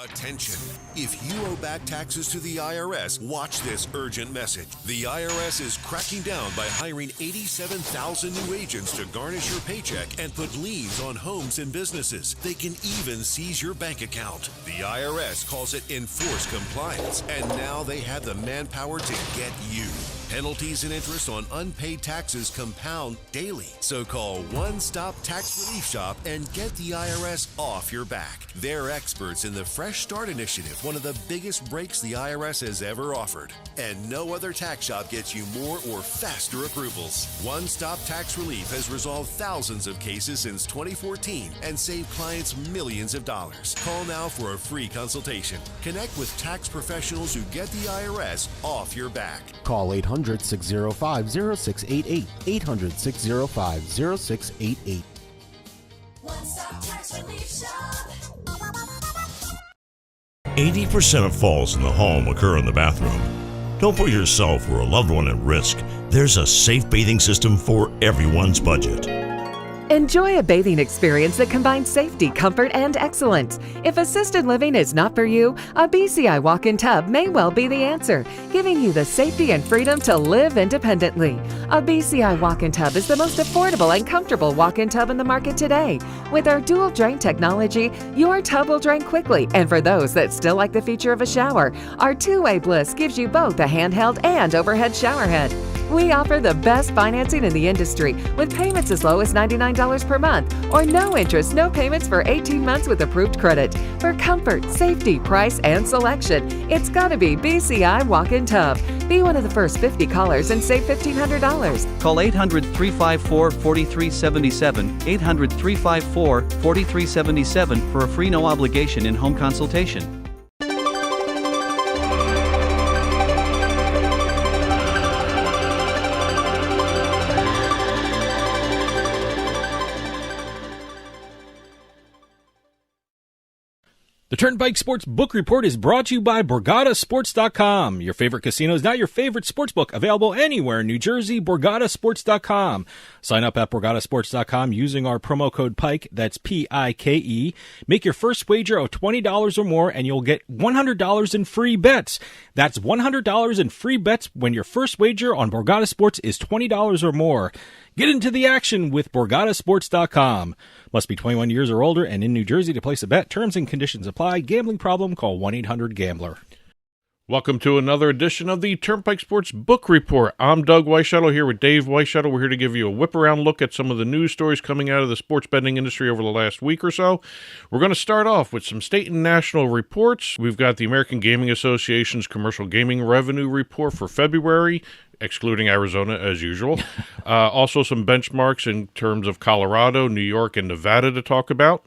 Attention. If you owe back taxes to the IRS, watch this urgent message. The IRS is cracking down by hiring 87,000 new agents to garnish your paycheck and put liens on homes and businesses. They can even seize your bank account. The IRS calls it enforced compliance, and now they have the manpower to get you. Penalties and interest on unpaid taxes compound daily. So call One Stop Tax Relief Shop and get the IRS off your back. They're experts in the Fresh Start Initiative, one of the biggest breaks the IRS has ever offered. And no other tax shop gets you more or faster approvals. One Stop Tax Relief has resolved thousands of cases since 2014 and saved clients millions of dollars. Call now for a free consultation. Connect with tax professionals who get the IRS off your back. Call 800-605-0688. 800-605-0688. One Stop Tax Relief Shop. 80% of falls in the home occur in the bathroom. Don't put yourself or a loved one at risk. There's a safe bathing system for everyone's budget. Enjoy a bathing experience that combines safety, comfort, and excellence. If assisted living is not for you, a BCI walk-in tub may well be the answer, giving you the safety and freedom to live independently. A BCI walk-in tub is the most affordable and comfortable walk-in tub in the market today. With our dual drain technology, your tub will drain quickly, and for those that still like the feature of a shower, our two-way bliss gives you both a handheld and overhead shower head. We offer the best financing in the industry with payments as low as $99 per month or no interest, no payments for 18 months with approved credit. For comfort, safety, price, and selection, it's got to be BCI Walk-In Tub. Be one of the first 50 callers and save $1,500. Call 800-354-4377, 800-354-4377 for a free no obligation in-home consultation. The Turnpike Sports Book Report is brought to you by BorgataSports.com. Your favorite casino is now your favorite sportsbook. Available anywhere in New Jersey, BorgataSports.com. Sign up at BorgataSports.com using our promo code PIKE, that's P-I-K-E. Make your first wager of $20 or more and you'll get $100 in free bets. That's $100 in free bets when your first wager on Borgata Sports is $20 or more. Get into the action with BorgataSports.com. Must be 21 years or older and in New Jersey to place a bet. Terms and conditions apply. Gambling problem? Call 1-800-GAMBLER. Welcome to another edition of the Turnpike Sports Book Report. I'm Doug Weischadle here with Dave Weischadle. We're here to give you a whip-around look at some of the news stories coming out of the sports betting industry over the last week or so. We're going to start off with some state and national reports. We've got the American Gaming Association's commercial gaming revenue report for February, excluding Arizona as usual. Also some benchmarks in terms of Colorado, New York, and Nevada to talk about.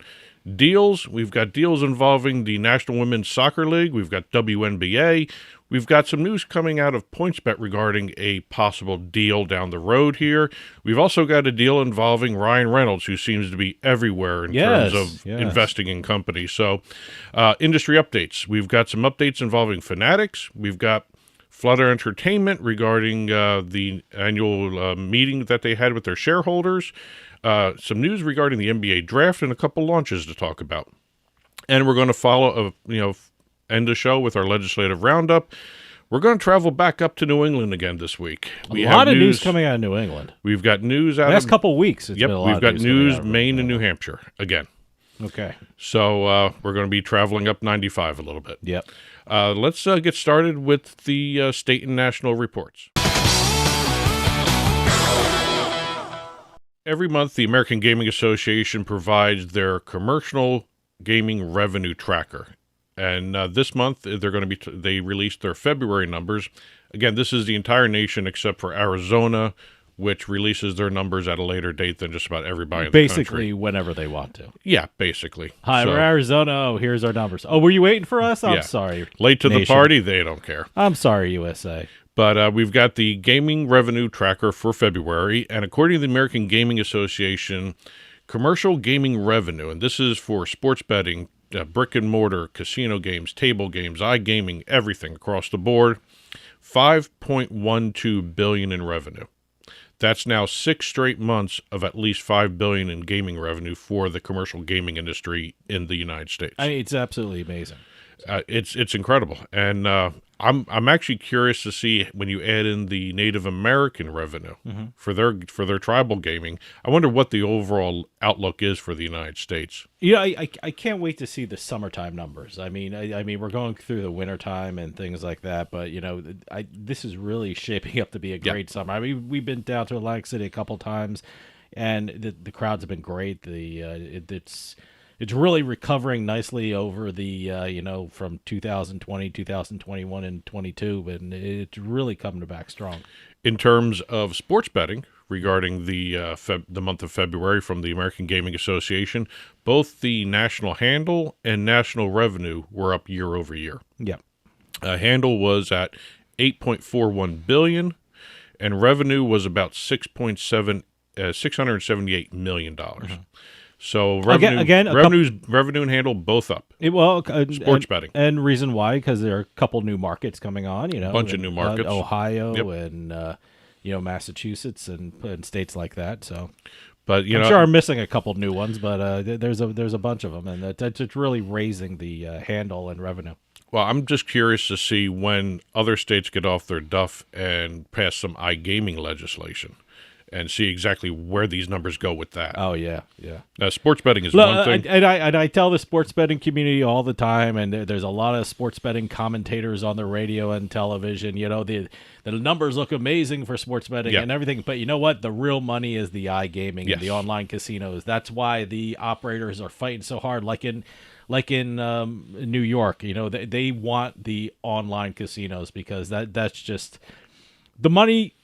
Deals, we've got deals involving the National Women's Soccer League. We've got WNBA. We've got some news coming out of PointsBet regarding a possible deal down the road here. We've also got a deal involving Ryan Reynolds, who seems to be everywhere in terms of investing in companies. So, industry updates. We've got some updates involving Fanatics. We've got Flutter Entertainment regarding the annual meeting that they had with their shareholders. Some news regarding the NBA draft and a couple launches to talk about. And we're going to follow, end the show with our legislative roundup. We're going to travel back up to New England again this week. We have a lot of news coming out of New England. We've got news out the last couple weeks. We've got news Maine and New Hampshire again. Okay. So we're going to be traveling up 95 a little bit. Yep. Let's get started with the state and national reports. Every month, the American Gaming Association provides their commercial gaming revenue tracker. And this month, they're going to be they released their February numbers. Again, this is the entire nation except for Arizona, which releases their numbers at a later date than just about everybody in the country. Basically, whenever they want to. Yeah, basically. Hi, we're Arizona. Oh, here's our numbers. Oh, were you waiting for us? I'm sorry. Late to the party, they don't care. I'm sorry, USA. But we've got the gaming revenue tracker for February, and according to the American Gaming Association, commercial gaming revenue, and this is for sports betting, brick and mortar, casino games, table games, iGaming, everything across the board, $5.12 billion in revenue. That's now 6 straight months of at least $5 billion in gaming revenue for the commercial gaming industry in the United States. I mean, it's absolutely amazing. It's incredible, and I'm actually curious to see when you add in the Native American revenue for their tribal gaming. I wonder what the overall outlook is for the United States. Yeah, I can't wait to see the summertime numbers. I mean, we're going through the wintertime and things like that, but this is really shaping up to be a great summer. I mean, we've been down to Atlantic City a couple times, and the crowds have been great. It's really recovering nicely over the from 2020, 2021, and 22, and it's really coming back strong. In terms of sports betting, regarding the month of February from the American Gaming Association, both the national handle and national revenue were up year over year. Yeah, handle was at $8.41 billion, and revenue was about $678 million. So revenue and handle both up. Sports betting, and reason why, because there are a couple new markets coming on. A bunch of new markets, Ohio and Massachusetts and states like that. So, but I'm sure I'm missing a couple new ones, but there's a bunch of them, and that's really raising the handle and revenue. Well, I'm just curious to see when other states get off their duff and pass some iGaming legislation, and see exactly where these numbers go with that. Oh, yeah. Now, sports betting is one thing. And I tell the sports betting community all the time, and there's a lot of sports betting commentators on the radio and television. The numbers look amazing for sports betting and everything, but you know what? The real money is the iGaming and the online casinos. That's why the operators are fighting so hard, like in New York. They want the online casinos because that's just the money.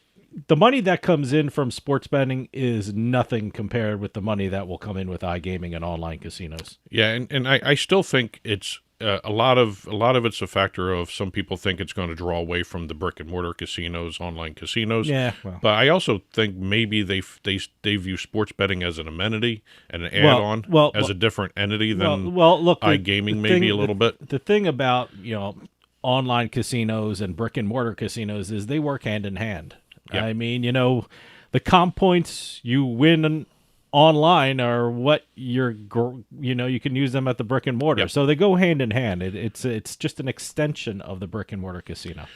The money that comes in from sports betting is nothing compared with the money that will come in with iGaming and online casinos. Yeah, and I still think it's a lot of it's a factor of some people think it's going to draw away from the brick and mortar casinos, online casinos. Yeah, but I also think maybe they view sports betting as an amenity and an add-on as a different entity than look, iGaming maybe a little bit. The thing about online casinos and brick and mortar casinos is they work hand in hand. Yep. I mean, the comp points you win online are what you can use them at the brick and mortar. Yep. So they go hand in hand. It's just an extension of the brick and mortar casino.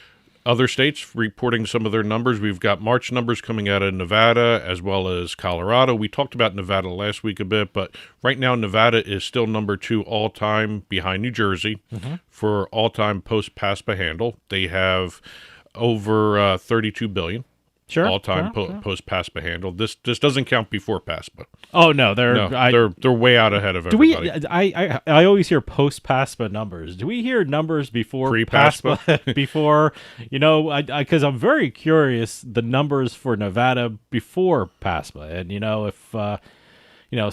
Other states reporting some of their numbers. We've got March numbers coming out of Nevada as well as Colorado. We talked about Nevada last week a bit, but right now Nevada is still number 2 all-time behind New Jersey for all-time post-PASPA handle. They have over $32 billion. All-time post-PASPA handle. This doesn't count before PASPA. Oh no, they're way out ahead of everybody. I always hear post-PASPA numbers. Do we hear numbers before pre-PASPA? Before because I'm very curious the numbers for Nevada before PASPA, and if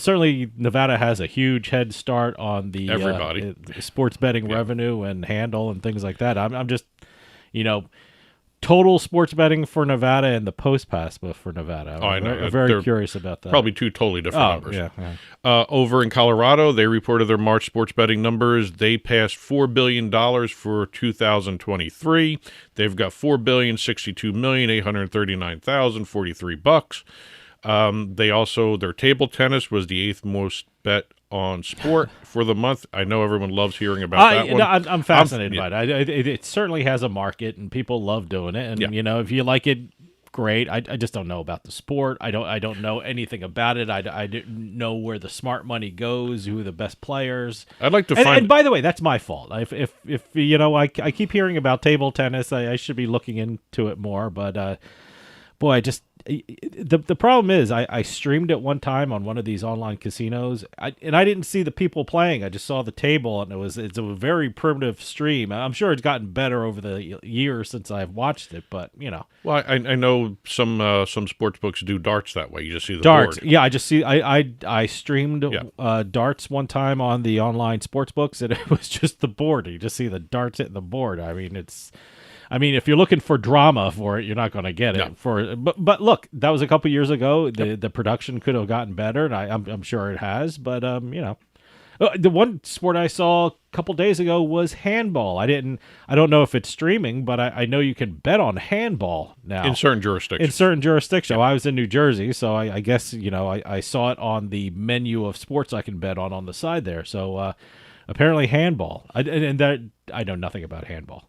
certainly Nevada has a huge head start on the everybody sports betting revenue and handle and things like that. I'm just total sports betting for Nevada and the post-PASPA for Nevada. I know. I'm very curious about that. Probably two totally different numbers. Yeah. Over in Colorado, they reported their March sports betting numbers. They passed $4 billion for 2023. They've got $4,062,839,043. They also, their table tennis was the 8th most bet on sport for the month. I know everyone loves hearing about that one. I'm fascinated by it. It certainly has a market, and people love doing it. And if you like it, great. I just don't know about the sport. I don't know anything about it. I didn't know where the smart money goes, who are the best players. I'd like to find. And by the way, that's my fault. If I keep hearing about table tennis, I should be looking into it more. But boy, the problem is I streamed it one time on one of these online casinos, and I didn't see the people playing. I just saw the table, and it's a very primitive stream. I'm sure it's gotten better over the years since I've watched it, but Well, I know some sports books do darts that way. You just see the darts. board. Yeah, I just see. I streamed darts one time on the online sports books, and it was just the board. You just see the darts hitting the board. I mean, if you're looking for drama for it, you're not going to get it. But look, that was a couple years ago. The production could have gotten better, and I'm sure it has. But The one sport I saw a couple days ago was handball. I don't know if it's streaming, but I know you can bet on handball now. In certain jurisdictions. In certain jurisdictions. So I was in New Jersey, so I guess, I saw it on the menu of sports I can bet on the side there. So apparently handball. I know nothing about handball.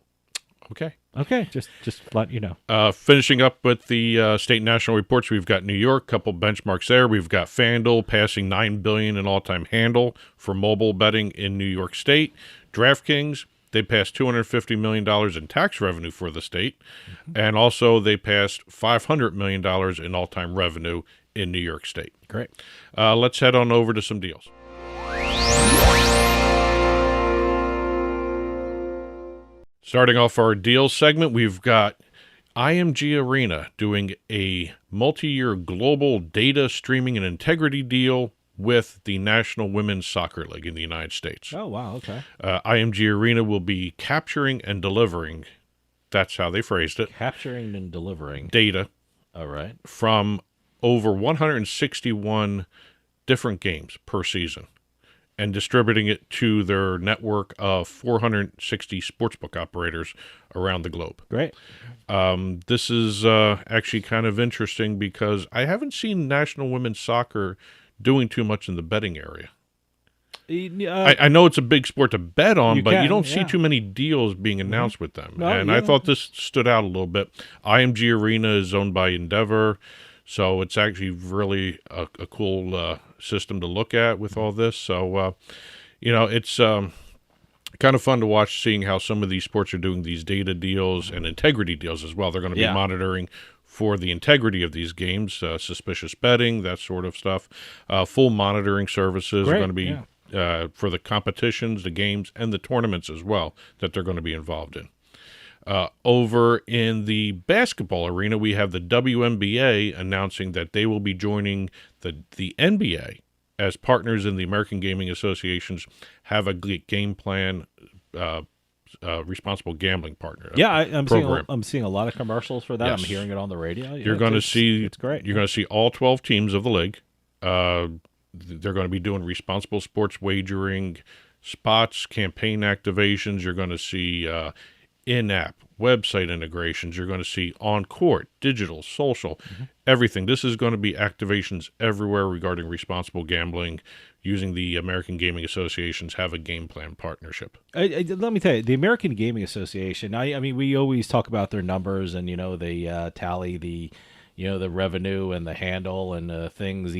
Okay, just let you know. Finishing up with the state and national reports, we've got New York, couple benchmarks there. We've got FanDuel passing $9 billion in all-time handle for mobile betting in New York State. DraftKings, they passed $250 million in tax revenue for the state, and also they passed $500 million in all-time revenue in New York State. Great. Let's head on over to some deals. Starting off our deals segment, we've got IMG Arena doing a multi-year global data streaming and integrity deal with the National Women's Soccer League in the United States. Oh, wow, okay. IMG Arena will be capturing and delivering, that's how they phrased it. Capturing and delivering. Data. All right. From over 161 different games per season, and distributing it to their network of 460 sportsbook operators around the globe. Great. This is actually kind of interesting because I haven't seen National Women's Soccer doing too much in the betting area. I know it's a big sport to bet on, but you don't see too many deals being announced with them. I thought this stood out a little bit. IMG Arena is owned by Endeavor, so it's actually really a cool system to look at with all this. So, it's kind of fun to watch seeing how some of these sports are doing these data deals and integrity deals as well. They're going to be monitoring for the integrity of these games, suspicious betting, that sort of stuff. Full monitoring services are going to be for the competitions, the games, and the tournaments as well that they're going to be involved in. Over in the basketball arena, we have the WNBA announcing that they will be joining the NBA as partners in the American Gaming Association's Have a Game Plan responsible gambling partner. I'm seeing a lot of commercials for that. Yes. I'm hearing it on the radio. You're going to see it's great. You're going to see all 12 teams of the league. They're going to be doing responsible sports wagering spots, campaign activations. You're going to see in-app website integrations. You're going to see on-court, digital, social, everything. This is going to be activations everywhere regarding responsible gambling using the American Gaming Association's Have a Game Plan partnership. Let me tell you, the American Gaming Association, I mean, we always talk about their numbers and, they tally the revenue and the handle and things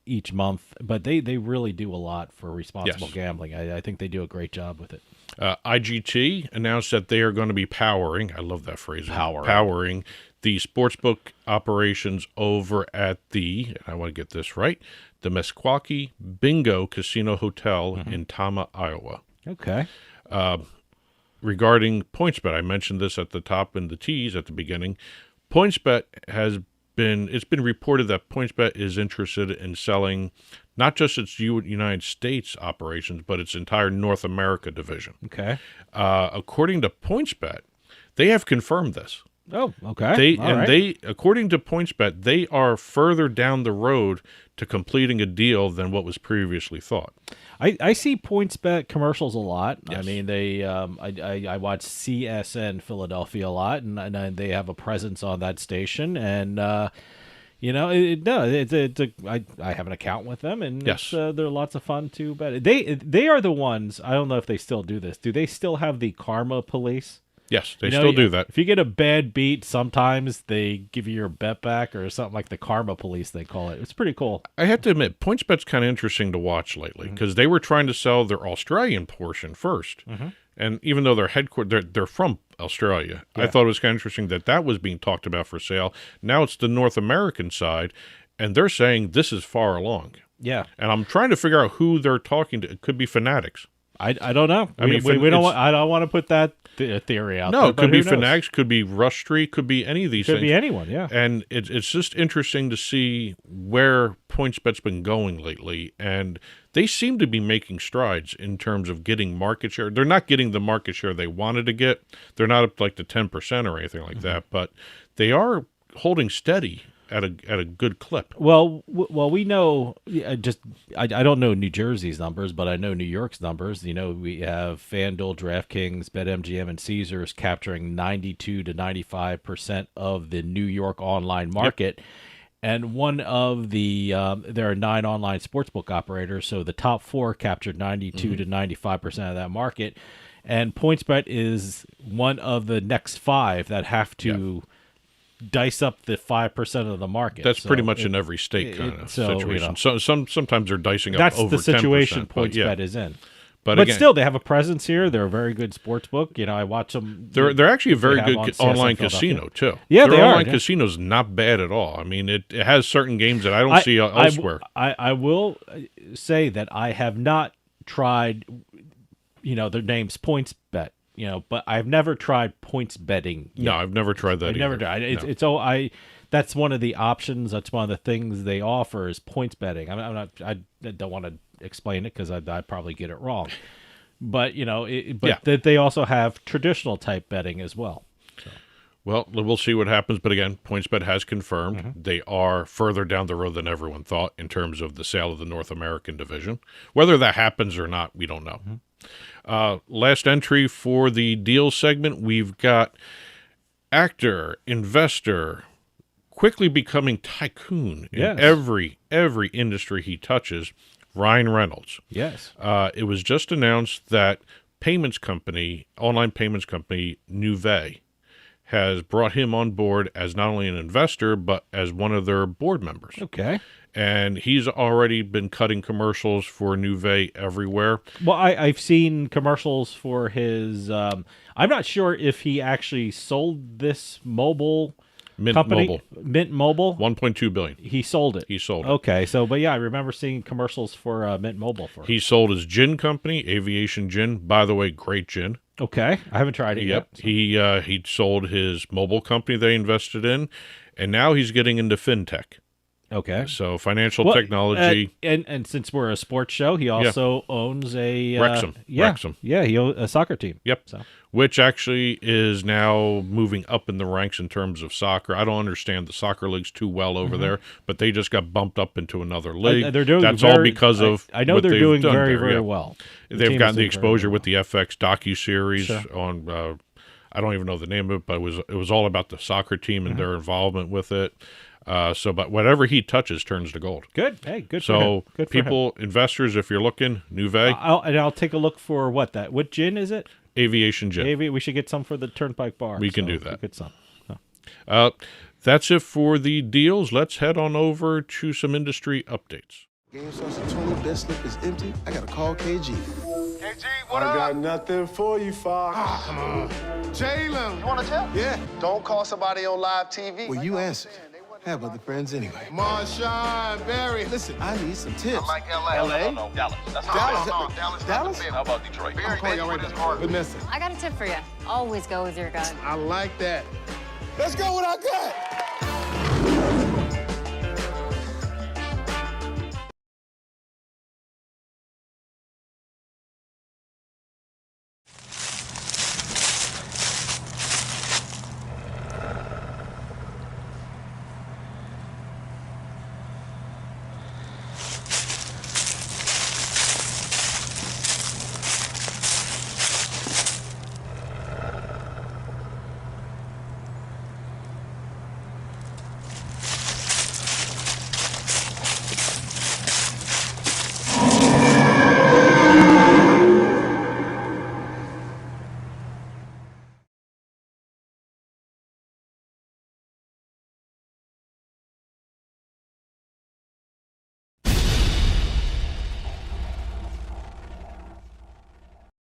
each month, but they really do a lot for responsible gambling. I think they do a great job with it. IGT announced that they are going to be powering, I love that phrase, powering the sportsbook operations over at and I want to get this right, the Meskwaki Bingo Casino Hotel in Tama, Iowa. Okay. Regarding PointsBet, I mentioned this at the top in the tease at the beginning. PointsBet it's been reported that PointsBet is interested in selling not just its United States operations, but its entire North America division. Okay. According to PointsBet, they have confirmed this. Oh, okay. According to PointsBet, they are further down the road to completing a deal than what was previously thought. I see PointsBet commercials a lot. Yes. I mean, I watch CSN Philadelphia a lot, and they have a presence on that station, and I have an account with them, and they're lots of fun too. But they are the ones. I don't know if they still do this. Do they still have the Karma Police? Yes, they still do that. If you get a bad beat, sometimes they give you your bet back or something like the Karma Police, they call it. It's pretty cool. I have to admit, PointsBet's kind of interesting to watch lately because they were trying to sell their Australian portion first. And even though they're from Australia, I thought it was kind of interesting that was being talked about for sale. Now it's the North American side, and they're saying this is far along. Yeah. And I'm trying to figure out who they're talking to. It could be Fanatics. I don't know. I don't want to put that theory out there. No, it could be Fanatics, could be Rush Street, could be any of these things. Could be anyone, yeah. And it's just interesting to see where PointsBet's been going lately, and they seem to be making strides in terms of getting market share. They're not getting the market share they wanted to get. They're not up like to 10% or anything like that, but they are holding steady at a good clip. Well, we know. I don't know New Jersey's numbers, but I know New York's numbers. You know, we have FanDuel, DraftKings, BetMGM, and Caesars capturing 92 to 95% of the New York online market. Yep. And one of the there are 9 online sportsbook operators, so the top 4 captured 92 to 95% of that market. And PointsBet is one of the next 5 that have to dice up the 5% of the market. That's pretty much in every state kind of situation. So sometimes they're dicing up over 10%. That's the situation PointsBet is in. But again, still, they have a presence here. They're a very good sports book. You know, I watch them. They're actually a very good online casino too. Yeah, their they online are. Casino's not bad at all. I mean, it has certain games that I don't see elsewhere. I will say that I have not tried. You know, their name's PointsBet. You know, but I've never tried points betting yet. No, I've never tried that. I've never tried. That's one of the options. That's one of the things they offer is points betting. I don't want to explain it because I'd probably get it wrong. But you know, they also have traditional type betting as well. So. Well, we'll see what happens. But again, PointsBet has confirmed they are further down the road than everyone thought in terms of the sale of the North American division. Whether that happens or not, we don't know. Last entry for the deal segment, we've got actor, investor, quickly becoming tycoon in every industry he touches, Ryan Reynolds. Yes. It was just announced that online payments company, Nuvei, has brought him on board as not only an investor, but as one of their board members. Okay. And he's already been cutting commercials for Nuvei everywhere. Well, I've seen commercials for his. I'm not sure if he actually sold this mobile company. Mint Mobile. $1.2 billion. He sold it. Okay, so but yeah, I remember seeing commercials for Mint Mobile for. He sold his gin company, Aviation Gin. By the way, great gin. Okay, I haven't tried it yet. So. He sold his mobile company they invested in, and now he's getting into fintech. Okay. So financial technology. And since we're a sports show, he also owns a Wrexham. Wrexham. Yeah, he owns a soccer team. Yep. So. Which actually is now moving up in the ranks in terms of soccer. I don't understand the soccer leagues too well over there, but they just got bumped up into another league. That's all because of I know what they're doing very, there. very well. They've gotten the exposure with the FX docuseries on I don't even know the name of it, but it was all about the soccer team and their involvement with it. But whatever he touches turns to gold. Good. Hey, good. So for him. Good for people, investors, if you're looking, Nuvei. I'll take a look for what gin is it? Aviation Gin. We should get some for the Turnpike bar. We can do that. Get some. That's it for the deals. Let's head on over to some industry updates. Game starts at 20, bet slip is empty. I gotta call KG. KG, what up? I got nothing for you, Fox. Ah, come on. Jalen. You want to tell? Yeah. Don't call somebody on live TV. Well, you answered. Have other friends anyway. Marshawn, Barry. Listen, I need some tips. I like LA. LA? No, Dallas. That's Dallas. Dallas. Dallas? How about Detroit? Barry, I'll call y'all right now. Vanessa. I got a tip for you. Always go with your gut. I like that. Let's go with our gut.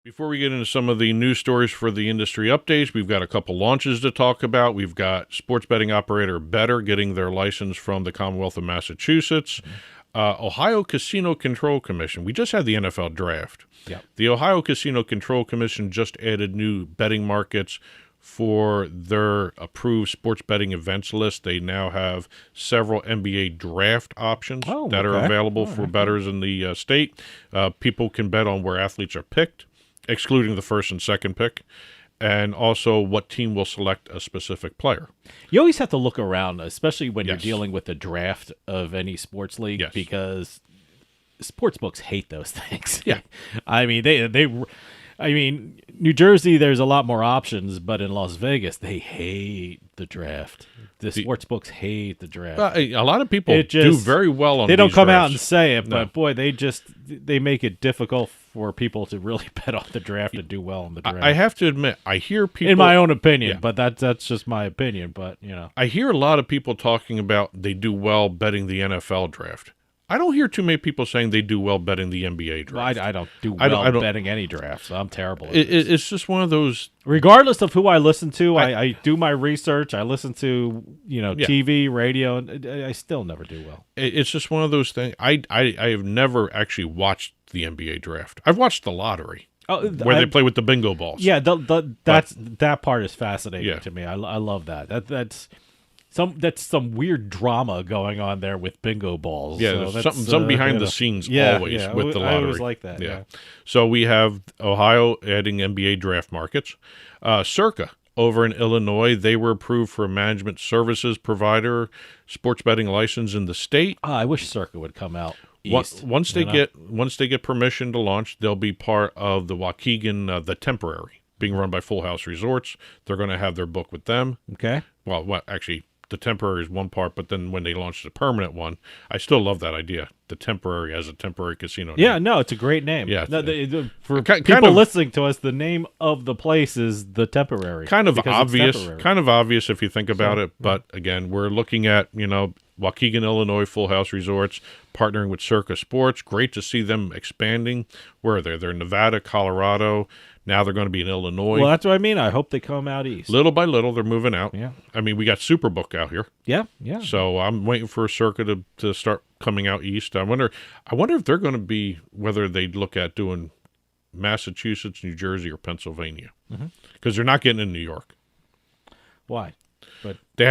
Before we get into some of the news stories for the industry updates, we've got a couple launches to talk about. We've got sports betting operator Betr getting their license from the Commonwealth of Massachusetts. Ohio Casino Control Commission. We just had the NFL draft. Yep. The Ohio Casino Control Commission just added new betting markets for their approved sports betting events list. They now have several NBA draft options that are available for bettors in the state. People can bet on where athletes are picked, excluding the first and second pick. and also what team will select a specific player. You always have to look around, especially when you're Yes. dealing with the draft of any sports league, Yes. because sports books hate those things. Yeah. I mean, New Jersey, there's a lot more options, but in Las Vegas, they hate the draft. The sports books hate the draft. A lot of people It do just- very well on They don't these come out drafts. and say it, No. but boy, they make it difficult for people to really bet on the draft and do well in the draft. I have to admit, I hear people... in my own opinion, Yeah. but that's just my opinion. But I hear a lot of people talking about they do well betting the NFL draft. I don't hear too many people saying they do well betting the NBA draft. I don't do I well don't- betting any drafts. I'm terrible at It's just one of those... Regardless of who I listen to, I do my research. I listen to Yeah. TV, radio, and I still never do well. It's just one of those things. I have never actually watched the NBA draft. I've watched the lottery where they play with the bingo balls. Yeah, that part is fascinating Yeah. to me. I love that. That's some weird drama going on there with bingo balls. Yeah, So there's that's, something behind you the know. scenes Yeah, always yeah, with the I lottery. always like that. Yeah. So we have Ohio adding NBA draft markets. Circa over in Illinois, they were approved for a management services provider, sports betting license in the state. I wish Circa would come out east. Once they get permission to launch, they'll be part of the Waukegan, the Temporary, being run by Full House Resorts. They're going to have their book with them. Okay. Well, actually, the Temporary is one part, but then when they launch the permanent one, I still love that idea. The Temporary as a temporary casino. Yeah, no, it's a great name. Yeah, No, for kind people of- listening to us, the name of the place is the Temporary. Kind of because it's obvious. temporary. Kind of obvious if you think about it. But again, we're looking at Waukegan, Illinois, Full House Resorts partnering with Circa Sports. Great to see them expanding. Where are they? They're in Nevada, Colorado. Now they're going to be in Illinois. Well, that's what I mean. I hope they come out east. Little by little, they're moving out. Yeah. I mean, we got Superbook out here. Yeah. So I'm waiting for Circa to start coming out east. I wonder if they're going to be, whether they'd look at doing Massachusetts, New Jersey, or Pennsylvania, because they're not getting in New York. Why? But They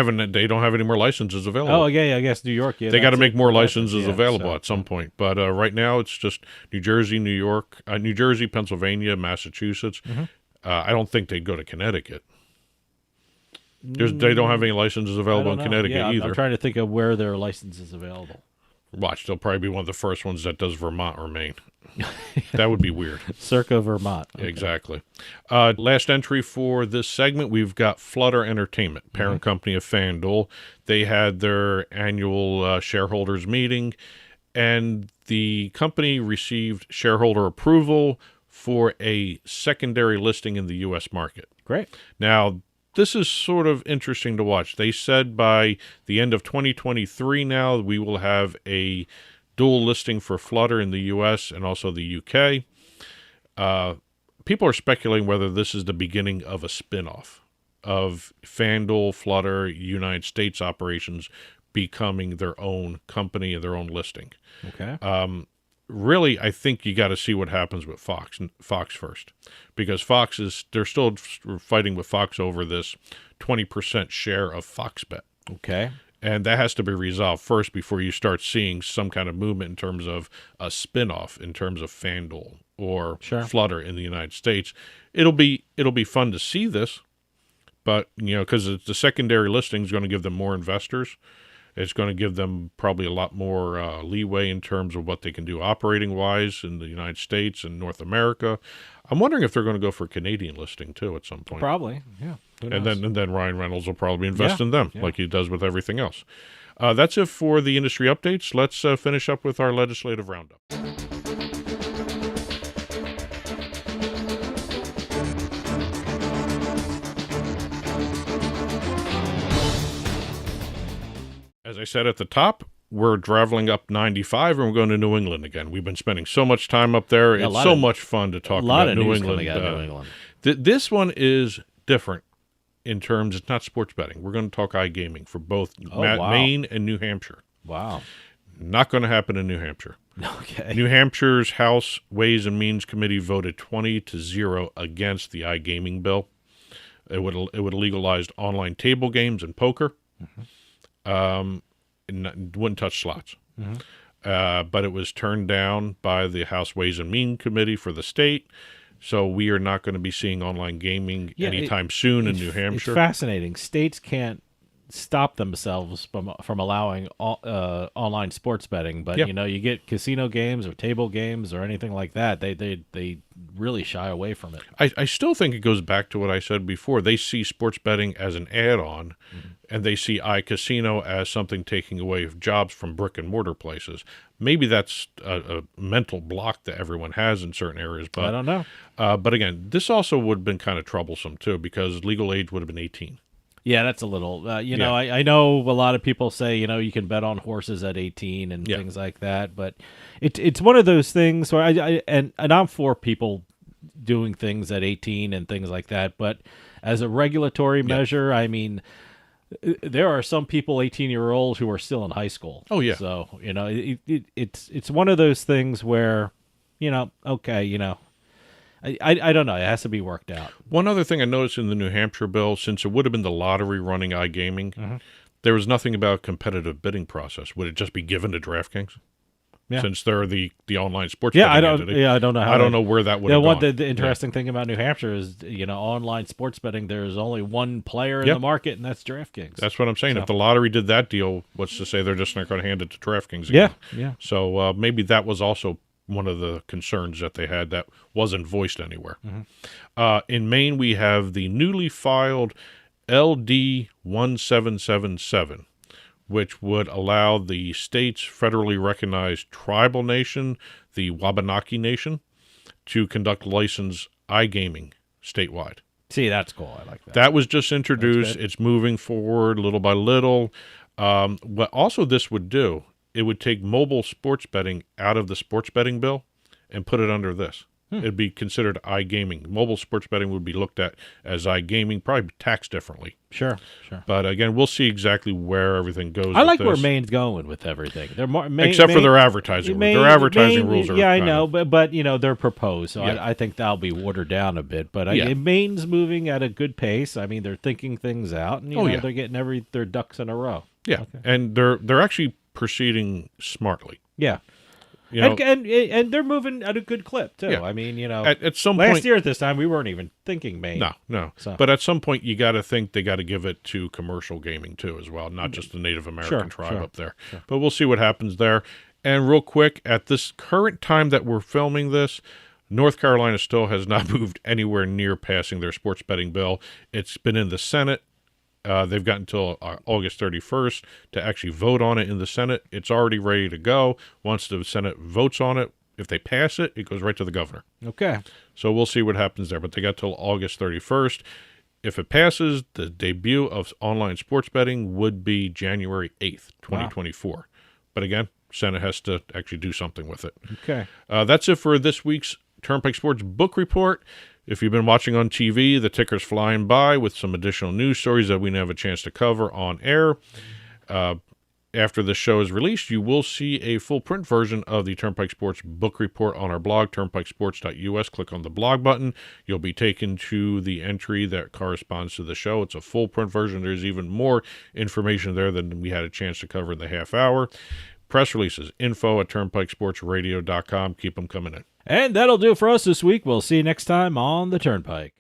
don't have any more licenses available. oh yeah, I guess New York. Yeah, They got to that's make it. more That's it. licenses Yeah, available so- at some point. But right now, it's just New Jersey, New York, New Jersey, Pennsylvania, Massachusetts. I don't think they'd go to Connecticut. They don't have any licenses I available don't in know. Connecticut Yeah, either. I'm trying to think of where their license is available. Watch, they'll probably be one of the first ones that does Vermont or Maine. That would be weird. Circa, Vermont. Okay. Exactly. Last entry for this segment, we've got Flutter Entertainment, parent company of FanDuel. They had their annual shareholders meeting, and the company received shareholder approval for a secondary listing in the U.S. market. Great. Now, this is sort of interesting to watch. They said by the end of 2023 now, we will have a dual listing for Flutter in the U.S. and also the U.K. People are speculating whether this is the beginning of a spin-off of FanDuel, Flutter, United States operations becoming their own company and their own listing. Okay. Really, I think you got to see what happens with Fox first, because they're still fighting with Fox over this 20% share of Fox Bet. Okay. And that has to be resolved first before you start seeing some kind of movement in terms of a spinoff in terms of FanDuel or Flutter in the United States. It'll be fun to see this, but because the secondary listing is going to give them more investors. It's going to give them probably a lot more leeway in terms of what they can do operating-wise in the United States and North America. I'm wondering if they're going to go for a Canadian listing, too, at some point. Probably, yeah. And then Ryan Reynolds will probably invest in them like he does with everything else. That's it for the industry updates. Let's finish up with our legislative roundup. As I said at the top, we're traveling up 95 and we're going to New England again. We've been spending so much time up there. Yeah, it's so much fun to talk about New England. New England. This one is different in terms, it's not sports betting. We're going to talk iGaming for both Maine and New Hampshire. Wow. Not going to happen in New Hampshire. Okay. New Hampshire's House Ways and Means Committee voted 20-0 against the iGaming bill. It would legalize online table games and poker. And wouldn't touch slots. But it was turned down by the House Ways and Means Committee for the state. So we are not going to be seeing online gaming anytime soon in New Hampshire. It's fascinating. States can't stop themselves from allowing online sports betting, but you get casino games or table games or anything like that, they really shy away from it. I still think it goes back to what I said before. They see sports betting as an add-on, and they see iCasino as something taking away jobs from brick and mortar places. Maybe that's a mental block that everyone has in certain areas, but I don't know. But again, this also would have been kind of troublesome too, because legal age would have been 18. Yeah, that's a little, know, I know a lot of people say, you can bet on horses at 18 and things like that, but it's one of those things where and I'm for people doing things at 18 and things like that, but as a regulatory measure, I mean, there are some people 18-year-olds who are still in high school. Oh, yeah. So, it's one of those things where, okay, I don't know. It has to be worked out. One other thing I noticed in the New Hampshire bill, since it would have been the lottery running iGaming, there was nothing about a competitive bidding process. Would it just be given to DraftKings? Yeah. Since they're the online sports betting entity. I don't know how. I don't know where that would have gone. The interesting thing about New Hampshire is, online sports betting, there's only one player in the market, and that's DraftKings. That's what I'm saying. So. If the lottery did that deal, what's to say they're just not going to hand it to DraftKings again? Yeah. So maybe that was also one of the concerns that they had that wasn't voiced anywhere. In Maine, we have the newly filed LD 1777, which would allow the state's federally recognized tribal nation, the Wabanaki Nation, to conduct licensed iGaming statewide. See, that's cool. I like that. That was just introduced. It's moving forward little by little. What also this would do, it would take mobile sports betting out of the sports betting bill and put it under this. It'd be considered iGaming. Mobile sports betting would be looked at as iGaming, probably taxed differently. Sure. But again, we'll see exactly where everything goes. I like with where this. Maine's going with everything. They're except for their advertising rules. Their advertising rules are. Yeah, I know, but they're proposed, so Yeah. I think that'll be watered down a bit. But Maine's moving at a good pace. I mean, they're thinking things out, and they're getting their ducks in a row. Yeah, and they're actually proceeding smartly. Yeah. And they're moving at a good clip too. Yeah. I mean, at some last point, year at this time we weren't even thinking Maine. No. So. But at some point, you got to think they got to give it to commercial gaming too, as well, not just the Native American tribe up there. Sure. But we'll see what happens there. And real quick, at this current time that we're filming this, North Carolina still has not moved anywhere near passing their sports betting bill. It's been in the Senate. They've got until August 31st to actually vote on it in the Senate. It's already ready to go. Once the Senate votes on it, if they pass it, it goes right to the governor. Okay. So we'll see what happens there. But they got till August 31st. If it passes, the debut of online sports betting would be January 8th, 2024. Wow. But again, Senate has to actually do something with it. Okay. That's it for this week's Turnpike Sports Book Report. If you've been watching on TV, the ticker's flying by with some additional news stories that we didn't have a chance to cover on air. After the show is released, you will see a full print version of the Turnpike Sports Book Report on our blog, turnpikesports.us. Click on the blog button. You'll be taken to the entry that corresponds to the show. It's a full print version. There's even more information there than we had a chance to cover in the half hour. Press releases, info@turnpikesportsradio.com. Keep them coming in. And that'll do it for us this week. We'll see you next time on the Turnpike.